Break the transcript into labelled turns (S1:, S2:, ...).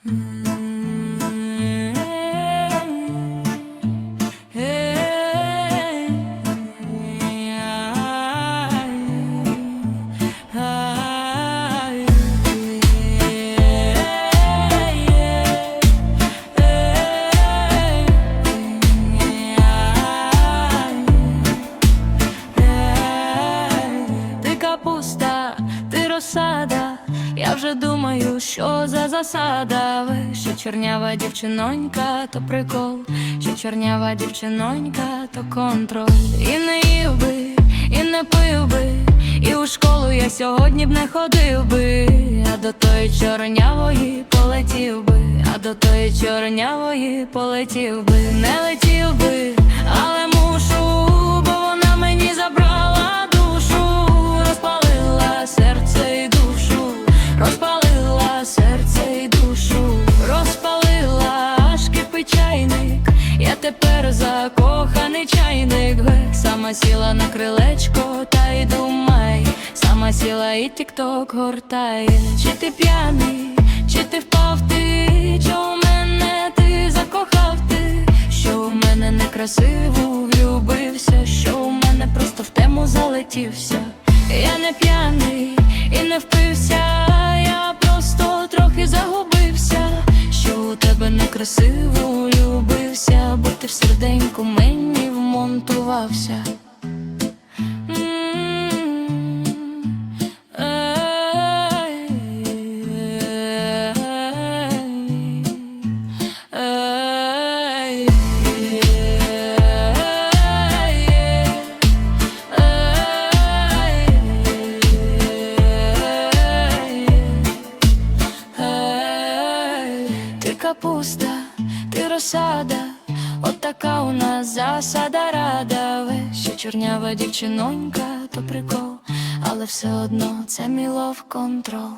S1: Я вже думаю, що за засада. Ви що чорнява дівчинонька, то прикол, що чорнява дівчинонька, то контроль. І не їв би, і не пив би, і у школу я сьогодні б не ходив би. А до тої чорнявої полетів би, а до тої чорнявої полетів би. Не летів би, але мушу, бо вона мені забрала душу. Розпалила серце і душу, розпалила серце і душу, розпалила, аж кипить чайник. Я тепер закоханий чайник. Сама сіла на крилечко та й думай, сама сіла і тік-ток гортає. Чи ти п'яний, чи ти впав ти, що у мене ти закохав ти, що у мене некрасиво влюбився, що у мене просто в тему залетівся. Я не п'яний і не впився, я просто трохи загубився, що у тебе некрасиво влюбився, бо ти в серденьку мені вмонтувався. Капуста, ти розсада, от така у нас засада рада. Ви що чорнява дівчинонька, то прикол, але все одно це мій лов контрол.